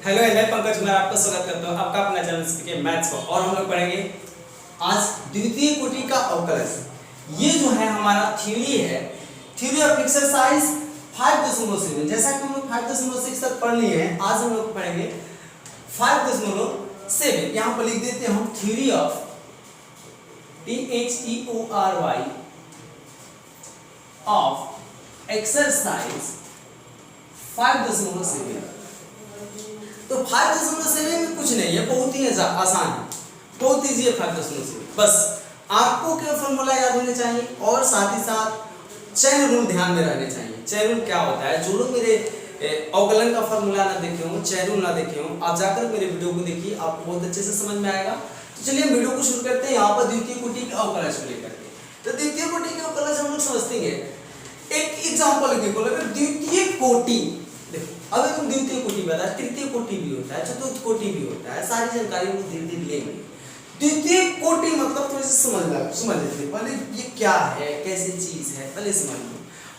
Hello Pankaj, मैं आपका स्वागत करता हूँ आपका अपना चैनल के मैथ्स को। और हम लोग पढ़ेंगे आज द्वितीय कोटि का अवकलज। ये जो है हमारा थ्योरी है, थ्योरी ऑफ एक्सरसाइज 5.7। जैसा कि हम लोग 5.6 तक पढ़ लिए हैं, आज हम लोग पढ़ेंगे 5.7। यहाँ पर लिख देते हैं हम theory of THEORY of exercise 5.7। तो 5.7 में कुछ नहीं है, बहुत ही आसान है, बहुत ईजी है 5.7। बस आपको क्या फॉर्मूला याद होने चाहिए और साथ ही साथ चैन रूल ध्यान में रहने चाहिए। चैन रूल क्या होता है? जो लोग मेरे अवकलन का फॉर्मूला ना देखे हो, चैन रूल ना देखे हो, आप जाकर मेरे वीडियो को देखिए, आपको बहुत अच्छे से समझ में आएगा। तो चलिए वीडियो को शुरू करते हैं। यहाँ पर द्वितीय कोटि के अवकलज को लेकर के, तो द्वितीय कोटि के अवकलज हम लोग समझते हैं। एक एग्जांपल के बोले, द्वितीय कोटि, अगर तुम द्वितीय कोटि बता, तृतीय कोटि भी होता है, चतुर्थ कोटि भी होता है, सारी जानकारी हम धीरे धीरे लेंगे। द्वितीय कोटि मतलब थोड़ी सी समझ लेते, पहले ये क्या है, कैसी चीज है, पहले समझ लो।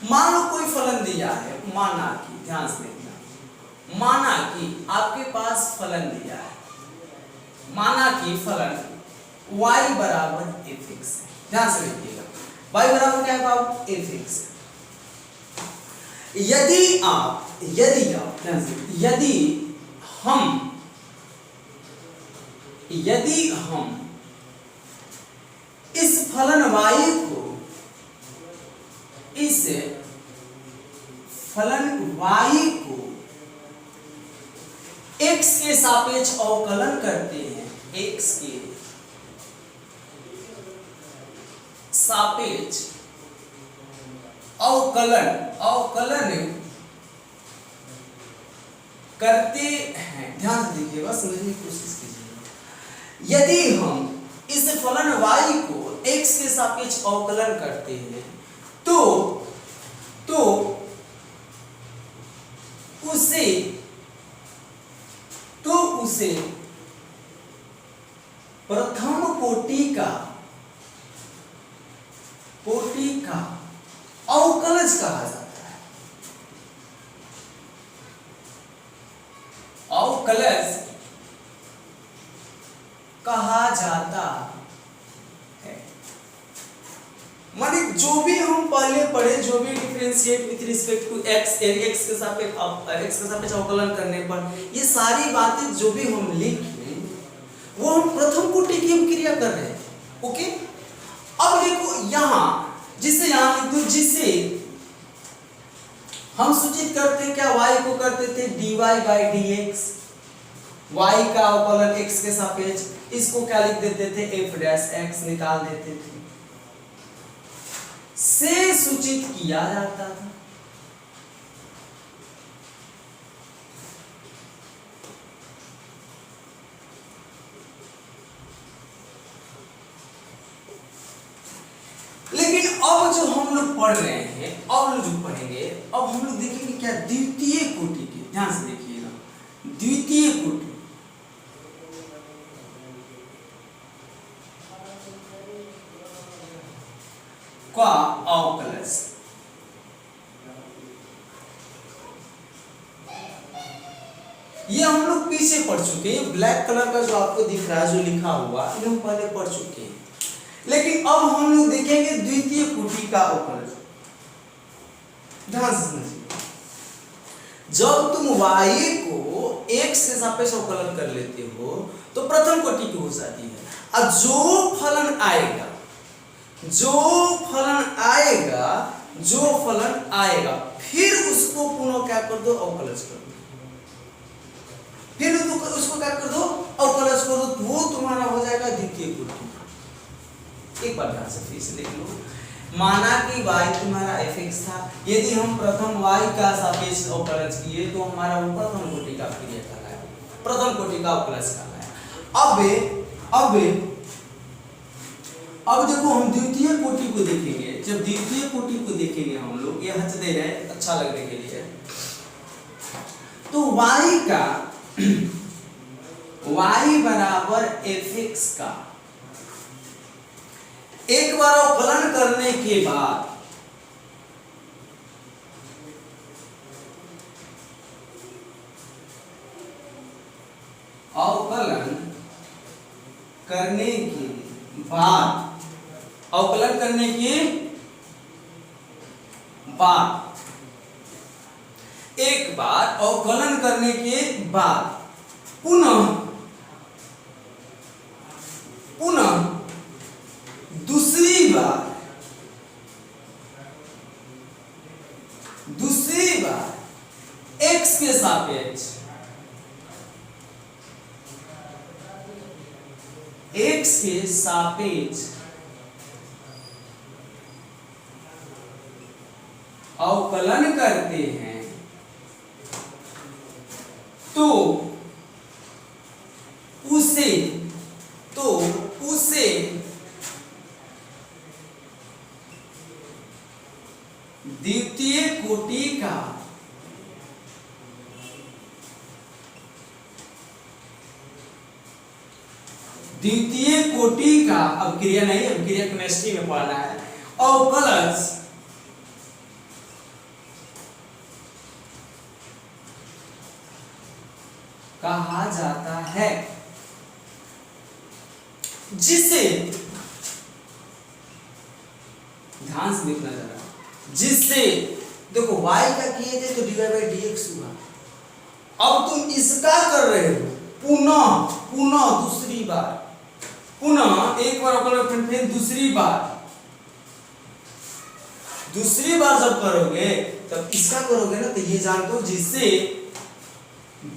मान लो कोई फलन दिया है, माना कि, ध्यान से देखना, माना कि आपके पास फलन दिया है, माना कि फलन y बराबर f(x) है। ध्यान से देखिएगा, y बराबर क्या है बाबू? f(x) है। यदि हम इस फलन y को, इस फलन y को x के सापेक्ष अवकलन करते हैं, x के सापेक्ष अवकलन करते हैं। ध्यान से देखिएगा, समझने की कोशिश कीजिए। यदि हम इस फलन y को x के सापेक्ष अवकलन करते हैं तो उसे प्रथम कोटि का अवकलज कहा जाता है। अवकलज कहा जाता है। माने जो भी हम पहले पढ़े, जो भी differentiate with respect to x के सापेक्ष अवकलन करने पर ये सारी बातें जो भी हम लिखे वो हम प्रथम कोटि की हम क्रिया कर रहे हैं। ओके, अब देखो यहाँ जिसे हम सूचित करते क्या, y को करते थे dy/dx, y का अवकलन x के सापेक्ष, इसको क्या लिख देते थे? f'(x) निकाल देते थे, से सूचित किया जाता था। लेकिन अब जो हम लोग पढ़ रहे हैं, अब जो पढ़ेंगे, अब हम लोग देखेंगे क्या, द्वितीय कोटि के। ध्यान से देखिएगा, द्वितीय कोटि का अवकलज। ये हम लोग पीछे पढ़ चुके हैं। ब्लैक कलर का जो आपको दिख रहा है, जो लिखा हुआ, ये हम पहले पढ़ चुके हैं। लेकिन अब हम लोग देखेंगे द्वितीय कोटि का अवकलज। ध्यान से समझिए, जब तुम y को x के सापेक्ष अवकलन कर लेते हो तो प्रथम कोटि की हो जाती है। और जो फलन आएगा फिर उसको पुनः क्या कर दो? अवकलज कर दो। फिर उसको क्या कर दो? अवकलज कर दो, तो वो तुम्हारा हो जाएगा द्वितीय कोटि। एक बार ध्यान से फिर से देख लो, माना कि y तुम्हारा f(x) था, यदि हम प्रथम y का सापेक्ष अवकलज किए तो हमारा वो प्रथम कोटि का क्रिया कहलाया, प्रथम कोटि का अवकलज कहलाया। अब देखो हम द्वितीय कोटि को देखेंगे। जब द्वितीय कोटि को देखेंगे हम लोग, ये हंस दे रहे हैं अच्छा लगने के लिए, तो y बराबर f(x) का एक बार अवकलन करने के बाद अवकलन करने के बाद, अवकलन करने के बाद, एक बार अवकलन करने के बाद पुनः दूसरी बार x के सापेक्ष अवकलन करते हैं तो उसे द्वितीय कोटि का अपक्रिया नहीं, अपक्रिया केमिस्ट्री में पढ़ना है, अवकलज कहा जाता है, जिसे ध्यान से देखना जरा, जिससे देखो y का किए थे तो dy/dx हुआ, अब तुम इसका कर रहे हो पुनः दूसरी बार, पुनः एक बार अवकलन फिर दूसरी बार जब करोगे तब इसका करोगे ना, तो ये जानते हो जिससे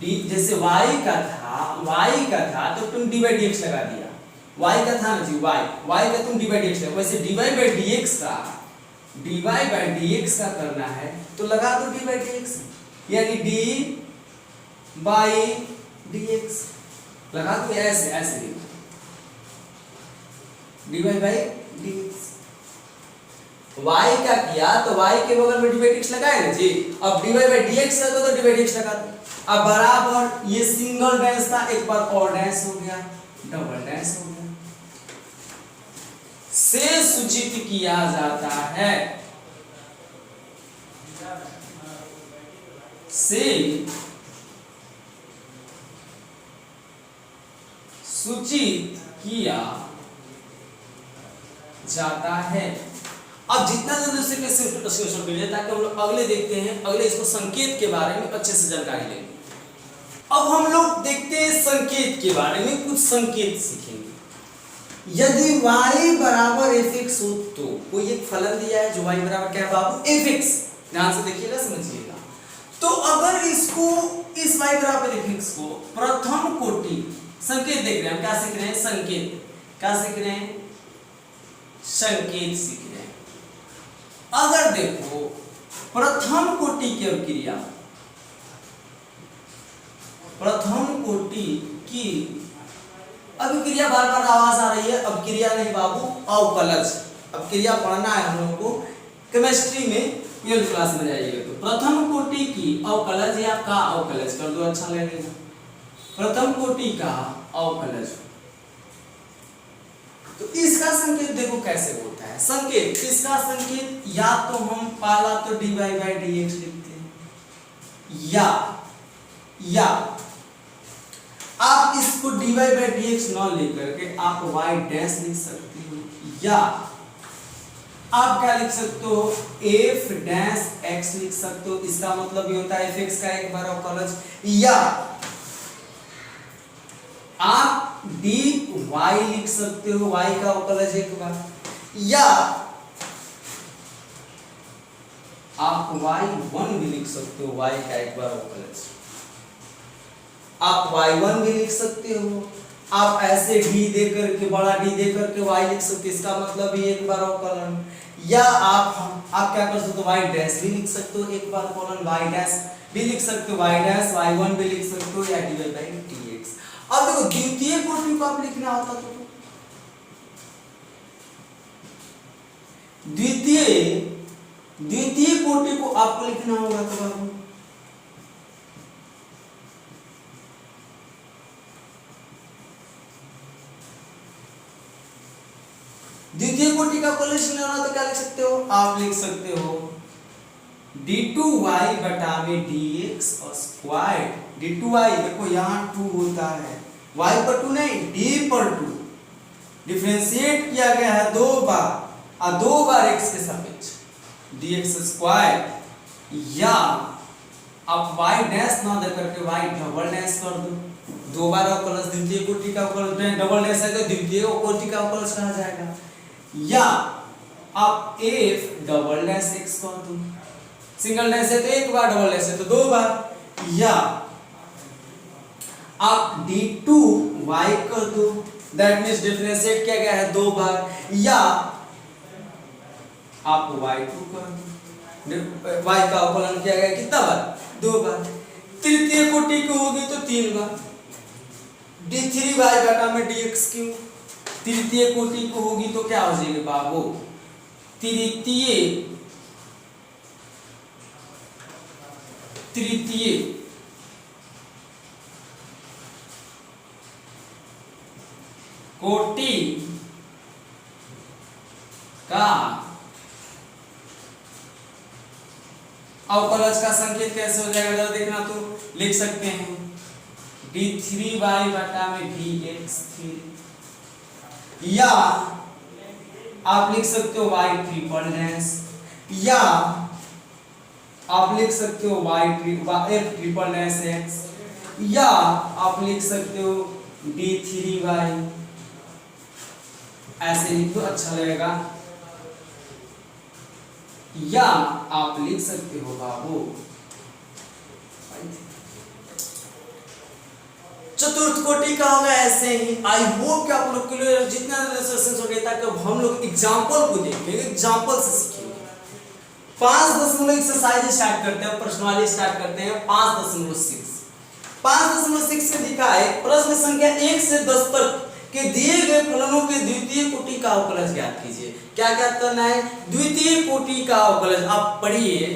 जैसे y का था तो तुम dy/dx लगा दिया, y का था ना जी, y का तुम dy/dx लगा, वैसे dy/dx का करना है तो लगा दो dy/dx, यानी dy/dx लगा दो, ऐसे dy/dx। y का किया तो y के बगल में dy/dx लगाए ना जी, अब dy/dx लगा तो dy/dx लगा दो, अब बराबर ये सिंगल डैश था, एक बार और डैश हो गया, डबल डैश हो गया, से सूचित किया जाता है, से सूचित किया जाता है। अब जितना जल्दी से कैसे स्क्रीनशॉट लीजिए ताकि हम लोग अगले देखते हैं, अगले इसको संकेत के बारे में अच्छे से जानकारी लेंगे। अब हम लोग देखते हैं संकेत के बारे में, कुछ संकेत सीखेंगे। यदि y बराबर fx हो तो कोई एक फलन दिया है जो y बराबर क्या है बाबू, fx, ध्यान से देखिएगा समझिएगा, तो अगर इसको इस y बराबर fx को प्रथम कोटि संकेत देख रहे हैं, हम क्या सीख रहे हैं, संकेत, क्या सीख रहे हैं, संकेत सीख रहे हैं। अगर देखो प्रथम कोटि की अभिक्रिया, प्रथम कोटि की अभिक्रिया, बार बार आवाज आ रही है, अभिक्रिया नहीं बाबू, अवकलज, अभिक्रिया पढ़ना है हम लोग को केमिस्ट्री में, 12वीं क्लास में जाइएगा तो प्रथम कोटि की अवकलज या का अवकलज कर दो, अच्छा लगेगा, प्रथम कोटि का अवकलज। तो इसका संकेत देखो कैसे होता है, संकेत, इसका संकेत या तो हम पहला तो dy/dx लिखते हैं, या आप इसको dy/dx न लेकर के आप y डैश लिख सकते हो, या आप क्या लिख सकते हो, f डैश x लिख सकते हो, इसका मतलब ये होता है fx का एक बार अवकलज, या आप dy लिख सकते हो, y का अवकलज एक बार, या आप y1 भी लिख सकते हो, y का एक बार अवकलज, आप y1 भी लिख सकते हो, आप ऐसे d दे करके, बड़ा D दे करके y लिख सकते हो, इसका मतलब ये एक बार अवकलन, या आप क्या कर सकते हो, y डैश भी लिख सकते हो, एक बार अवकलन, y डैश भी लिख सकते हो, y डैश y1 भी लिख सकते हो, या dy/dx। अब देखो द्वितीय कोटि को आप लिखना होता तो द्वितीय कोटि को आपको लिखना होगा तो बाबू द्वितीय कोटि का अवकलज लेना तो क्या लिख सकते हो, आप लिख सकते हो d2y/dx² d2y, देखो यहाँ 2 होता है, y पर 2 नहीं, d पर 2 डिफरेंशिएट किया गया है 2 बार और 2 बार x के सापेक्ष dx स्क्वायर, या आप y डैश ना दे करके y डबल डैश कर दो, 2 बार अवकलज द्वितीय कोटि का अवकलज, डबल डैश है तो द्वितीय कोटि का अवकलज कहा जाएगा, या आप f डबल डैश x कर दो, सिंगल डैश है तो एक बार, डबल डैश है तो 2 बार, या आप d2y कर दो, दैट मींस डिफरेंशिएट किया गया है 2 बार, या आप y2 कर दो, y का अवकलन किया गया कितना बार, 2 बार, तृतीय कोटि की होगी तो 3 बार, d3y बटा में dx क्यूब, तृतीय कोटि की होगी तो क्या हो जाएगी बाबू, तृतीय कोटि का अवकलज का संकेत कैसे हो जाएगा जरा देखना, तो लिख सकते हैं d3y बटा में dx3, या आप लिख सकते हो y ट्रिपल डैश, या आप लिख सकते हो f ट्रिपल डैश x, या आप लिख सकते हो d3y, ऐसे लिख तो अच्छा लगेगा, या आप लिख सकते हो बाबू चतुर्थ कोटि का होगा ऐसे ही। आई होप कि आप लोग के लिए जितना सेशंस हो गए ताकि अब हम लोग एग्जांपल को देखेंगे, एग्जांपल से सीखेंगे। 5.1 एक्सरसाइज स्टार्ट करते हैं, प्रश्न वाले स्टार्ट करते हैं 5.6। 5.6 में दिखा है प्रश्न संख्या 1 से 10 तक के दिए गए फलनों के द्वितीय कोटि का अवकलज ज्ञात कीजिए। क्या ज्ञात करना है, द्वितीय कोटि का अवकलज। आप पढ़िए,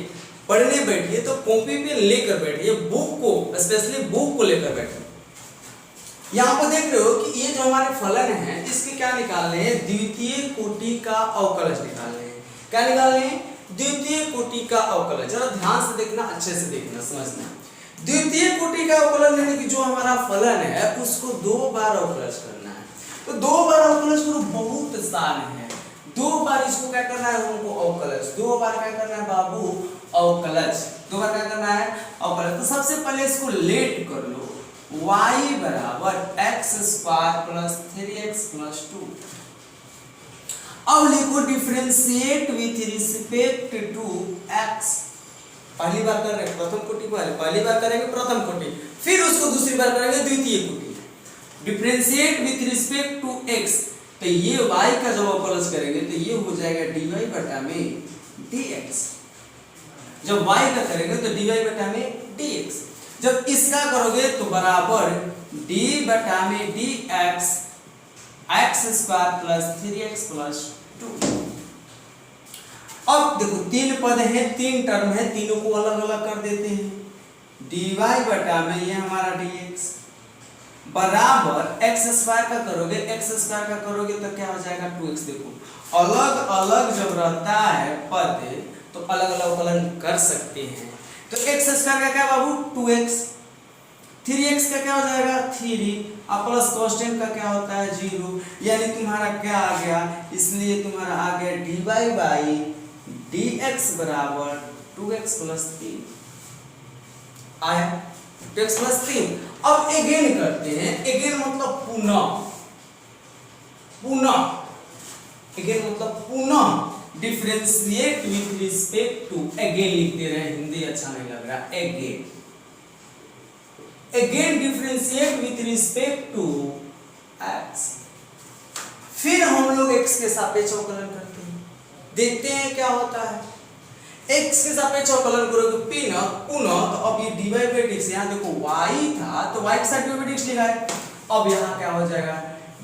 पढ़ने बैठिए तो कॉपी पे लेकर बैठिए, बुक को स्पेशली बुक को लेकर बैठिए। यहाँ पर देख रहे हो कि ये जो हमारे फलन है इसके क्या निकालने हैं, द्वितीय कोटि का अवकलज निकालने हैं। क्या निकालने हैं, द्वितीय कोटि का अवकलज। जरा ध्यान से देखना, अच्छे से देखना, समझना। द्वितीय कोटि का अवकलज यानी कि जो हमारा फलन है उसको 2 बार अवकलज करना है। तो 2 बार अवकलज करो, बहुत आसान है। 2 बार इसको क्या करना है, हमको अवकलज 2 बार क्या करना है बाबू, अवकलज 2 बार क्या करना है, अवकलज। तो सबसे पहले इसको लेट कर लो, y बराबर x square plus 3x plus 2। अब लिखो differentiate with respect to x। पहली बार कर रहे हैं प्रथम कोटि को, पहली बार करेंगे प्रथम कोटि, फिर उसको दूसरी बार करेंगे द्वितीय कोटि। Differentiate with respect to x, तो ये y का जब अवकलज करेंगे तो ये हो जाएगा dy बटा में dx। जब y का करेंगे तो dy बटा में dx। जब इसका करोगे तो बराबर d बटा में dx x square plus 3x plus 2। अब देखो 3 पद है, 3 टर्म है, तीनों को अलग अलग कर देते हैं। dy बटा में ये हमारा dx बराबर x स्क्वायर का करोगे, x स्क्वायर का करोगे तो क्या हो जाएगा 2x। देखो अलग अलग जब रहता है पद तो अलग अलग अवकलन कर सकते हैं। तो x स्क्वायर का क्या बाबू 2x, 3x का क्या हो जाएगा 3 और प्लस कांस्टेंट का क्या होता है 0, यानी तुम्हारा क्या आ गया, इसलिए तुम्हारा आ गया dy बाई dx बराबर 2x प्लस 3 आया, 2x प्लस 3। अब अगेन करते हैं, अगेन मतलब पुनः, पुनः अगेन मतलब पुनः differentiate with respect to, again लिखते रहे, हिंदी अच्छा नहीं लग रहा, again again differentiate with respect to x। फिर हम लोग x के सापेक्ष अवकलन करते हैं, देखते हैं क्या होता है। x के सापेक्ष अवकलन करोगे पुनः, तो अब ये dy बाई dx, यहाँ देखो y था तो y के साथ dy बाई dx लिखा है। अब यहाँ क्या हो जाएगा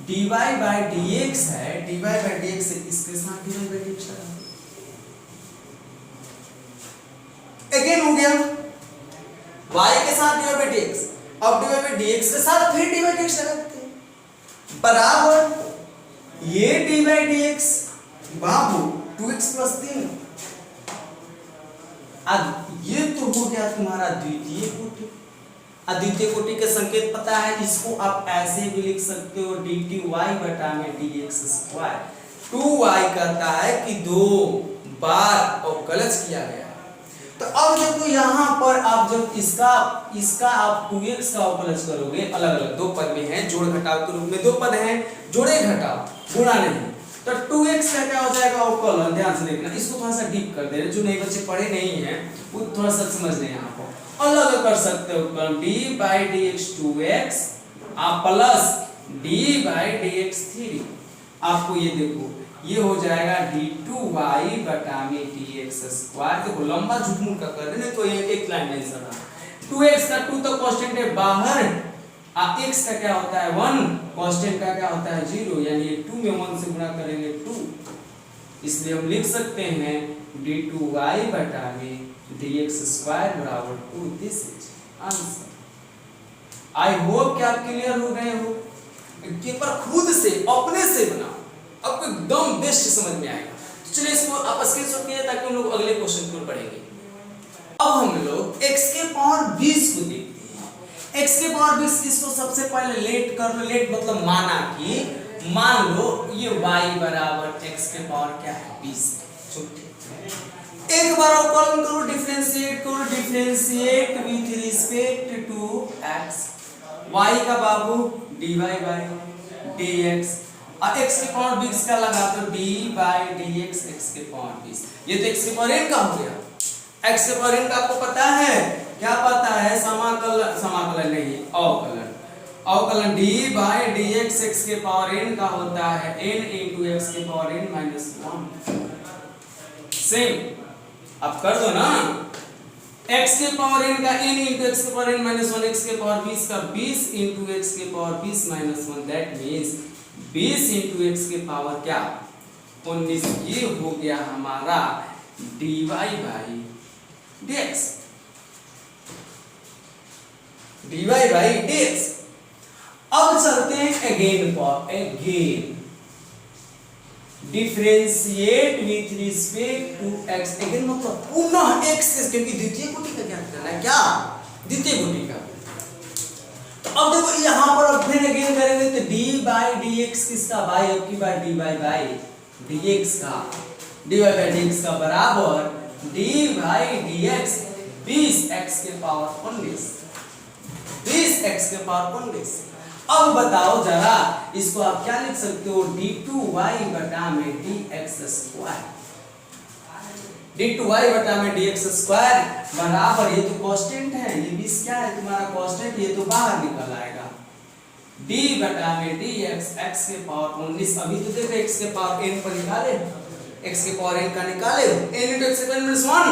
dy बाई dx है, dy बाई dx से इसके साथ dy बाई dx लगा, अगेन हो गया y के साथ dy बाई dx। अब dy बाई dx के साथ फिर dy बाई dx लगाते हैं, बराबर ये dy by dx Babu 2x plus 3। अब ये तो हो गया तुम्हारा द्वितीय कोटि, अद्वितीय कोटि के संकेत पता है, इसको आप ऐसे भी लिख सकते हो dt y बटा में dx स्क्वायर। 2y कहता है कि 2 बार अवकलज किया गया है। तो अब देखो यहाँ पर आप जब इसका आप 2x का अवकलज करोगे, अलग अलग दो पद में है, जोड़ घटाव के रूप में दो पद हैं, जोड़े घटाव गुणा नहीं, तो 2x का क्या हो जाएगा अवकलन। ध्यान से देखना, इसको थोड़ा सा डीप कर दे रहे, जो नए बच्चे पढ़े नहीं हैं वो थोड़ा सा समझ लें। यहाँ पर अलग अलग कर सकते हो अवकलन, d बाई dx 2x आप प्लस d बाई dx 3। आपको ये देखो ये हो जाएगा d2y बटा में dx स्क्वायर। देखो लंबा झुकमुट का कर रहे हैं तो ये एक लाइन में आंसर है। 2x का 2 तो कांस्टेंट है बाहर, x का क्या होता है 1, कांस्टेंट का क्या होता है 0, यानी ये 2 में 1 से गुणा करेंगे 2, इसलिए हम लिख सकते हैं d2y बटा में dx स्क्वायर बराबर 2। This is answer. I hope कि आप क्लियर हो गए हो। पेपर खुद से अपने से बनाओ, आपको एकदम बेस्ट समझ में आएगा। तो चलिए इसको आप स्क्रीनशॉट कीजिए ताकि हम लोग अगले क्वेश्चन को पढ़ेंगे। अब हम लोग x के पावर 20 को देखते हैं। x के पावर 20 इसको सबसे पहले लेट कर लो। लेट मतलब माना कि मान लो ये y बराबर x के पावर क्या है 20 है। एक बार अवकलन करो, डिफरेंशिएट करो, differentiate with respect to x। y का बाबू dy बाय dx और x के पावर 20 का लगा तो d बाई dx x के पावर 20। ये तो x के पावर n का हो गया। x के पावर n का आपको पता है, क्या पता है, समाकलन नहीं अवकलन। अवकलन d बाई dx x के पावर n का होता है n into x के पावर n minus 1। सेम अब कर दो ना, x के पावर n का n into x के पावर n minus 1, x के पावर 20 का 20 into x के power 20 minus 1, that means 20 into x के पावर क्या 19। ये हो गया हमारा dy by dx, dy by dx। अब चलते हैं again differentiate with respect to x। Again मतलब पुनः x के, क्योंकि द्वितीय कोटि का ज्ञात करना है, क्या द्वितीय कोटि का। तो अब देखो यहाँ पर अब फिर अगेन करेंगे तो d बाई dx किसका बाई, अब की बार dy बाई dx का, dy बाई dx का बराबर d बाई dx 20x के पावर 19, 20x के पावर 19। अब बताओ जरा इसको आप क्या लिख सकते हो, d2y बटा में dx स्क्वायर। d2y बटा में dx स्क्वायर बराबर, ये तो कांस्टेंट है, ये 20 क्या है तुम्हारा कांस्टेंट, ये तो बाहर निकल आएगा d बटा में dx x के पावर 19। अभी तो देखो x के पावर n पर निकाले, x के पावर n का निकाले n into x minus 1,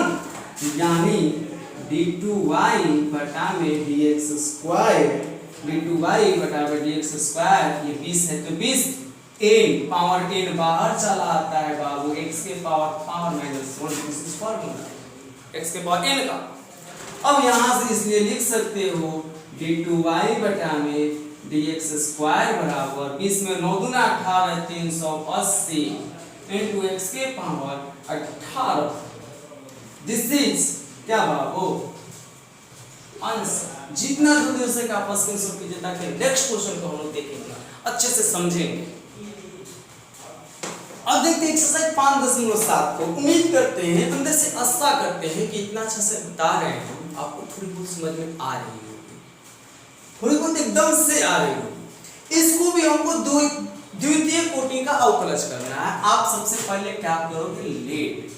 यानी d2y बटा में dx स्क्वायर, d2y बटा में dx स्क्वायर, ये 20 है तो 20 n पावर n बाहर चला आता है बाबू, x के power minus 1, this is formula x के पावर n का। अब यहां से इसलिए लिख सकते हो d2y बटा में dx स्क्वायर बराबर 20 में 9 दूना 18, 380 इनटू x के पावर 18। दिस इज क्या बाबू आंसर। जितना जल्दी हो सके आप स्क्रीनशॉट कीजिए ताकि नेक्स्ट क्वेश्चन को हम लोग देखेंगे, अच्छे से समझेंगे। अब देखते हैं एक्सरसाइज 5.7 को। उम्मीद करते हैं, अंदर से आशा करते हैं कि इतना अच्छा से बता रहे हैं आपको थोड़ी बहुत समझ में आ रही होगी, थोड़ी बहुत एकदम से आ रही होगी। इसको भी हमको द्वितीय कोटि का अवकलज करना है। आप सबसे पहले क्या करोगे, लेट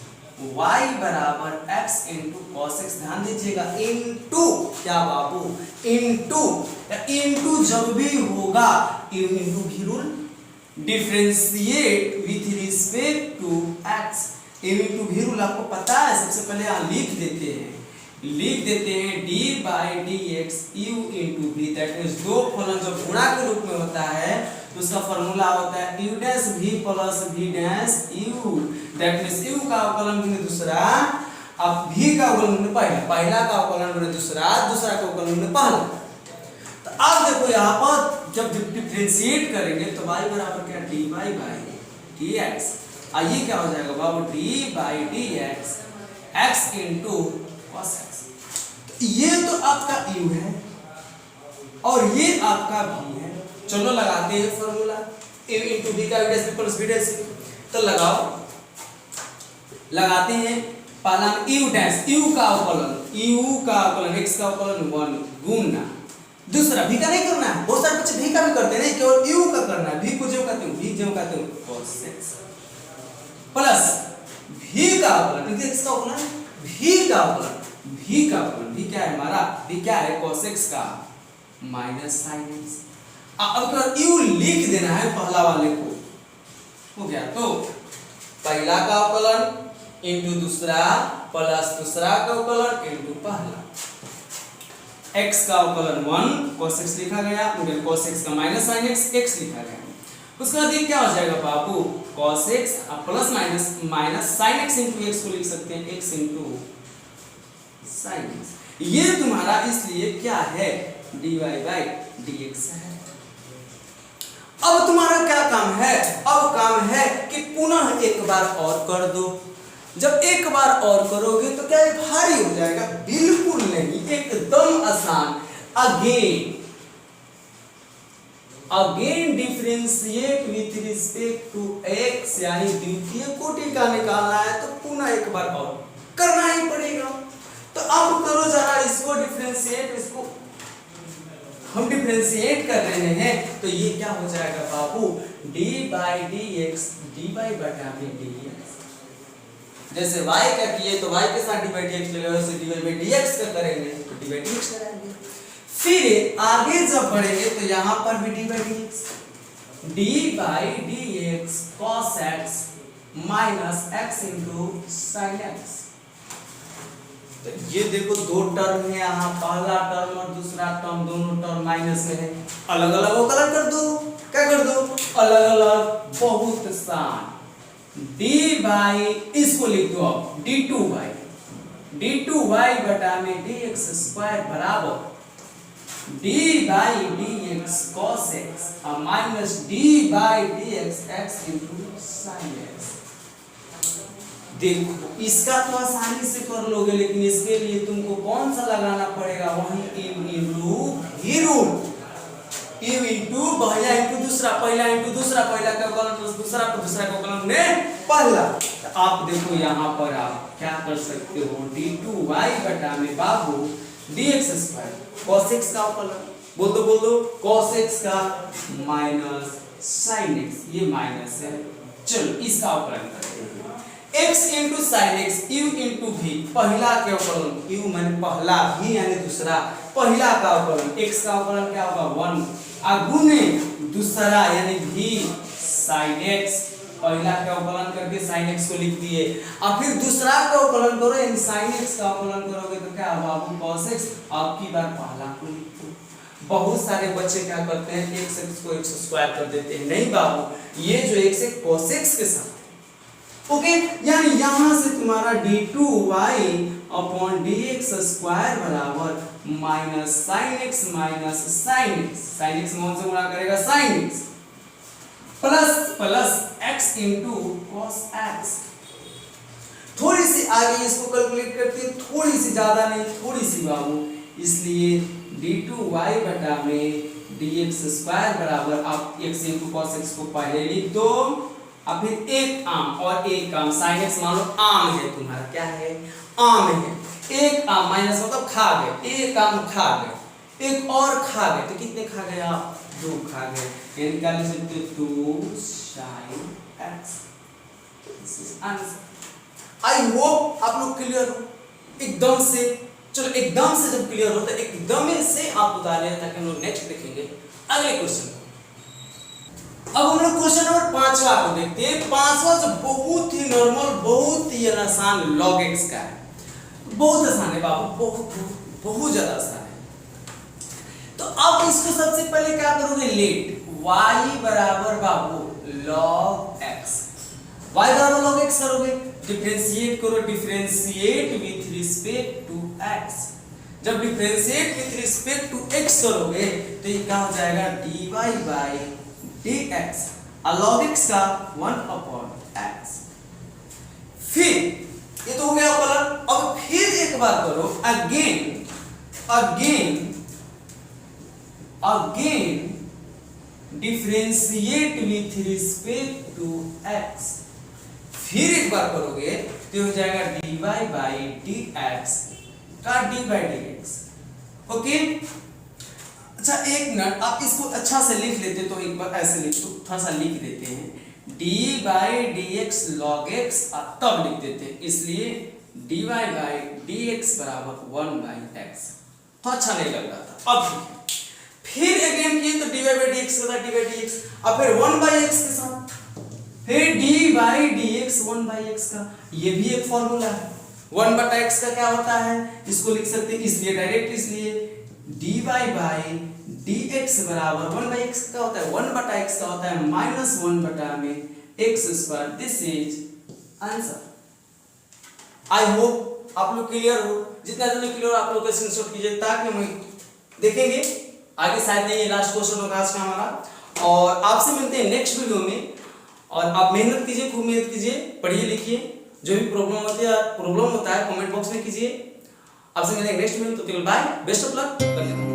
y बराबर x इंटू cos x, ध्यान दीजिएगा इंटू क्या बाबू, इंटू जब भी होगा इंटू भी rule, differentiate with respect to x, into भी रूल आपको पता है। सबसे पहले यहाँ लिख देते हैं d by dx u into v, that means दो फलन जब गुणा के रूप में होता है तो उसका फॉर्मूला होता है u dash v plus v dash u, that means u का अवकलन गुणे दूसरा, अब v का अवकलन गुणे पहला, पहला का अवकलन गुणे दूसरा, दूसरा का अवकलन गुणे पहला। तो अब देखो यहाँ पर जब डिफरेंशिएट करेंगे तो y बराबर क्या dy बाई dx, आइए क्या हो जाएगा बाबू d by dx x into cos x। ये तो आपका u है, और ये आपका v है। चलो लगाते हैं फॉर्मूला a into b का v प्लस b डैश, तो लगाओ, लगाते हैं। पहला u डैश, u का अवकलन x का अवकलन 1 गुना, दूसरा v का नहीं करना है, बहुत सारे बच्चे v का भी करते हैं, नहीं केवल u का करना है। v को जो कहते हैं, v जो कहते हैं cos x प्लस v का अवकलन, x का अवकलन v का अवकलन, v क्या है हमारा, v क्या है cos x का माइनस sin x। अब u लिख देना है पहला वाले को, हो गया। तो पहला का अवकलन इनटू दूसरा प्लस दूसरा का अवकलन इनटू पहला, x का अवकलन 1 cos x लिखा गया, फिर cos x का माइनस sin x x लिखा गया। उसके बाद ये क्या हो जाएगा बाबू, cos x plus minus sin x into x को लिख सकते हैं x इनटू sin x। ये तुम्हारा इसलिए क्या है, dy बाई dx है। अब तुम्हारा क्या काम है, अब काम है कि पुनः एक बार और कर दो। जब एक बार और करोगे तो क्या ये भारी हो जाएगा, बिल्कुल नहीं, एकदम आसान। Again differentiate with respect to x, यानी द्वितीय कोटि का निकालना है तो पुनः एक बार और करना ही पड़ेगा। तो अब करो जरा इसको डिफरेंशिएट, इसको हम डिफरेंशिएट कर रहे हैं तो ये क्या हो जाएगा बाबू, d बाई dx dy बटा में dx। जैसे y का किए तो y के साथ dy dx ले लो, वैसे dy बाई dx का करेंगे तो dy बाई dx कराएंगे। फिर आगे जब बढ़ेंगे तो यहाँ पर भी dy by dx, d by dx cos x minus x into sin x। तो ये देखो दो टर्म है यहाँ, पहला टर्म और दूसरा टर्म दोनों टर्म माइनस में है, अलग अलग अवकलन कर दो, क्या कर दो, अलग अलग, बहुत आसान। d बाई, इसको लिख दो अब d2y बटा में dx स्क्वायर बराबर d by dx cos x minus d by dx x into sin x। देखो इसका तो आसानी से कर लोगे, लेकिन इसके लिए तुमको कौन सा लगाना पड़ेगा, वही u इनटू पहला इनटू दूसरा, पहला इनटू दूसरा, पहला का अवकलन प्लस दूसरा का दूसरा का अवकलन ने पहला। तो आप देखो यहाँ पर आप क्या कर सकते हो, d2y बटा में बाबू dx स्क्वायर cos x का अवकलन, बोल दो cos x का माइनस sin x, ये माइनस है। चलो इसका अवकलन करते हैं, x into sine x u into v, पहला के अवकलन, u माने पहला, v यानी दूसरा, पहला का अवकलन x का अवकलन क्या होगा 1 गुने दूसरा यानी v sin x, पहला का अवकलन करके sin x को लिख दिए, और फिर दूसरा का अवकलन करो यानी sin x का अवकलन करोगे तो क्या होगा बाबू cos x, आपकी बार पहला को लिख दो। बहुत सारे बच्चे क्या करते हैं x को x स्क्वायर कर देते हैं, नहीं बाबू, ये जो x है cos x के साथ, ओके यानी यहां से तुम्हारा d2y अपॉन dx स्क्वायर बराबर minus sin x minus sin x, sin x कौन से गुणा करेगा sin x, plus x into cos x। थोड़ी सी आगे इसको कैलकुलेट करते हैं, थोड़ी सी, ज्यादा नहीं, थोड़ी सी बाबू, इसलिए d2y बटा में dx स्क्वायर बराबर, आप x इंटू cos x को पहले लिख दो, अब फिर एक आम और एक आम, sin x मान लो आम है तुम्हारा, क्या है आम है, एक आम माइनस मतलब खा गए, एक आम खा गए, एक और खा गए, तो कितने खा गए आप, 2 खा गए, ये निकाल सकते 2 sin x। This is answer. I hope आप लोग क्लियर हो एकदम से। चलो एकदम से जब क्लियर हो तो एकदम से आप बता लें, ताकि हम लोग नेक्स्ट देखेंगे अगले क्वेश्चन। अब हम लोग क्वेश्चन नंबर 5वां को देखते हैं। 5वां जो बहुत ही नॉर्मल, बहुत ही आसान log x का है, बहुत आसान है बाबू, बहुत ज्यादा आसान है। तो अब इसको सबसे पहले क्या करोगे, लेट y बराबर बाबू log x, y बराबर log x करोगे, डिफरेंशिएट करो, differentiate with respect to x। जब differentiate with respect to x करोगे तो ये क्या हो जाएगा, dy by dx, log x का 1 अपॉन x। फिर ये तो हो गया अवकलन। अब फिर एक बार करो, again again differentiate with respect to x, फिर एक बार करोगे तो हो जाएगा dy बाई dx का dy बाई dx। ओके, अच्छा एक मिनट, आप इसको अच्छा से लिख लेते तो एक बार ऐसे लिख दो, थोड़ा सा लिख देते हैं, dy by dx log x तब लिख देते हैं, इसलिए dy बाई dx बराबर 1 बाई x, तो अच्छा नहीं लग रहा था। अब ठीक है, फिर अगेन किए तो dy बाई dx का dy बाई dx, अब फिर 1 बाई x के साथ, फिर dy by dx 1 by x का, ये भी एक फॉर्मूला है। 1 बटा x का क्या होता है, इसको लिख सकते हैं, इसलिए डायरेक्ट, इसलिए dy बाई dx बराबर 1 बाई x का होता है, 1 बटा x का होता है माइनस 1 बटा में x square. This is answer. I hope आप लोग क्लियर हो, जितना जल्दी क्लियर आप लोग स्क्रीनशॉट कीजिए ताकि हम देखेंगे आगे, शायद नहीं ये लास्ट क्वेश्चन होगा आज का हमारा। और आपसे मिलते हैं नेक्स्ट वीडियो में, और आप मेहनत कीजिए, खूब मेहनत कीजिए, पढ़िए लिखिए, जो भी प्रॉब्लम होता है कमेंट बॉक्स में कीजिए। आपसे मिलेंगे नेक्स्ट वीडियो, तो बाय, बेस्ट ऑफ लक।